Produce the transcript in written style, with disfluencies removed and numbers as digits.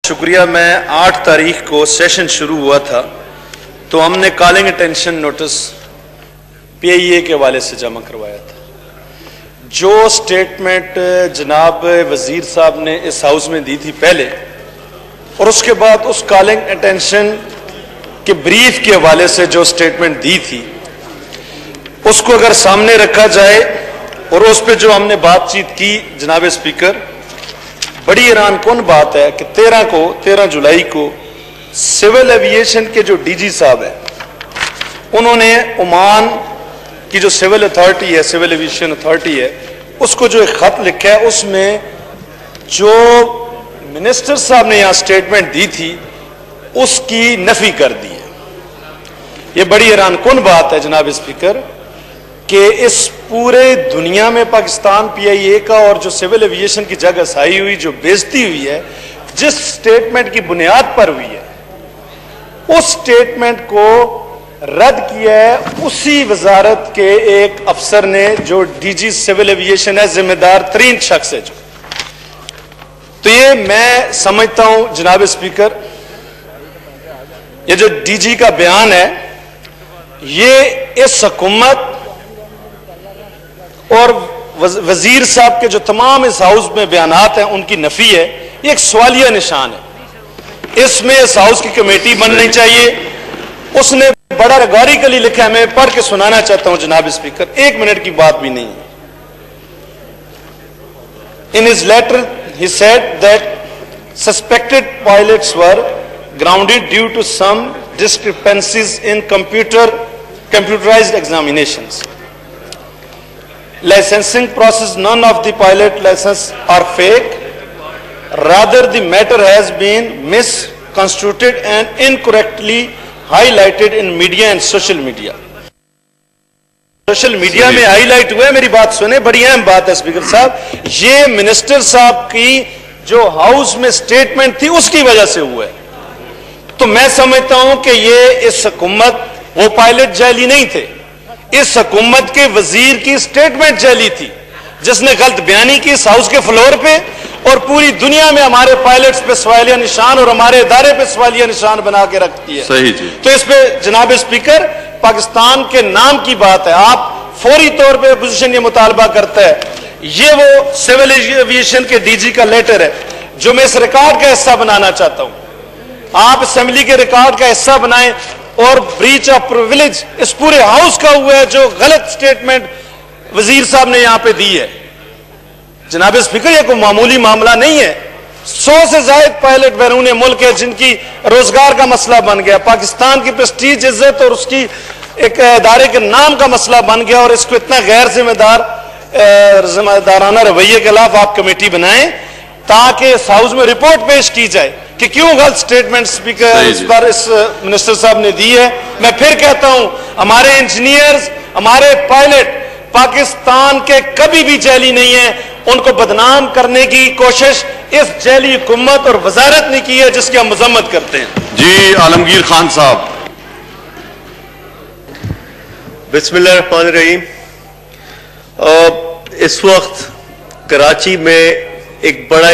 शुक्रिया। मैं 8 तारीख को सेशन शुरू हुआ था तो हमने कॉलिंग अटेंशन नोटिस PIA के हवाले से जमा करवाया था। जो स्टेटमेंट जनाब वजीर साहब ने इस हाउस में दी थी पहले और उसके बाद उस कॉलिंग अटेंशन के ब्रीफ के हवाले से जो स्टेटमेंट दी थी उसको अगर सामने रखा जाए और उस पर जो हमने बातचीत की जनाब स्पीकर, बड़ी हैरान कौन बात है कि 13 जुलाई को सिविल एविएशन के जो DG साहब है उन्होंने ओमान की जो सिविल अथॉरिटी है, सिविल एविएशन अथॉरिटी है, उसको जो एक खत लिखा है उसमें जो मिनिस्टर साहब ने यहां स्टेटमेंट दी थी उसकी नफी कर दी है। यह बड़ी हैरान कौन बात है जनाब स्पीकर कि इस पूरे दुनिया में पाकिस्तान PIA का और जो सिविल एविएशन की जगह साई हुई, जो बेइज्जती हुई है, जिस स्टेटमेंट की बुनियाद पर हुई है, उस स्टेटमेंट को रद्द किया है उसी वजारत के एक अफसर ने जो DG सिविल एविएशन है, जिम्मेदार तरीन शख्स है जो। तो ये मैं समझता हूं जनाब स्पीकर, ये जो DG का बयान है ये इस हुकूमत और वजीर साहब के जो तमाम इस हाउस में बयानात हैं उनकी नफी है। ये एक सवालिया निशान है। इसमें इस हाउस की कमेटी बननी चाहिए। उसने बड़ा रिगोरिकली लिखा है, मैं पढ़ के सुनाना चाहता हूं जनाब स्पीकर, 1 मिनट की बात भी नहीं है। In his letter he said that suspected pilots were grounded due to some discrepancies in computerized examinations. Licensing process, none of the pilot license are fake. Rather, the matter has been misconstrued and incorrectly highlighted in media and social media. Social media में highlight हुआ है। मेरी बात सुने, बड़ी अहम बात है स्पीकर साहब, ये मिनिस्टर साहब की जो हाउस में स्टेटमेंट थी उसकी वजह से हुआ है। तो मैं समझता हूं कि ये इस हुकूमत, वो पायलट जाली नहीं थे, इस हुकूमत के वजीर की स्टेटमेंट जाली थी जिसने गलत बयानी की इस हाउस के फ्लोर पे और पूरी दुनिया में हमारे पायलट्स पे सवालिया निशान और हमारे इदारे पे सवालिया निशान बना के रखती है। सही जी। तो इस पे जनाब स्पीकर, पाकिस्तान के नाम की बात है, आप फौरी तौर पे अपोजिशन ये मुतालबा करता है। ये वो सिविल एविएशन के DG का लेटर है जो मैं इस रिकॉर्ड का हिस्सा बनाना चाहता हूं। आप असेंबली के रिकॉर्ड का हिस्सा बनाएं और ब्रीच ऑफ प्रिविलेज इस पूरे हाउस का हुआ है जो गलत स्टेटमेंट वजीर साहब ने यहां पे दी है। जनाब स्पीकर, यह कोई मामूली मामला नहीं है। 100 से ज्यादा पायलट बैरून मुल्क है जिनकी रोजगार का मसला बन गया, पाकिस्तान की प्रेस्टीज, इज्जत और उसकी एक इदारे के नाम का मसला बन गया। और इसको इतना गैर जिम्मेदाराना रवैये के खिलाफ आप कमेटी बनाएं ताकि इस हाउस में रिपोर्ट पेश की जाए कि क्यों गलत स्टेटमेंट स्पीकर इस बार इस मिनिस्टर साहब ने दी है। मैं फिर कहता हूं, हमारे इंजीनियर्स, हमारे पायलट पाकिस्तान के कभी भी जैली नहीं है। उनको बदनाम करने की कोशिश इस जैली हुकूमत और वजारत ने की है जिसकी हम मजम्मत करते हैं। जी आलमगीर खान साहब। बिस्मिल्लाहिर्रहमानिर्रहीम। इस वक्त कराची में एक बड़ा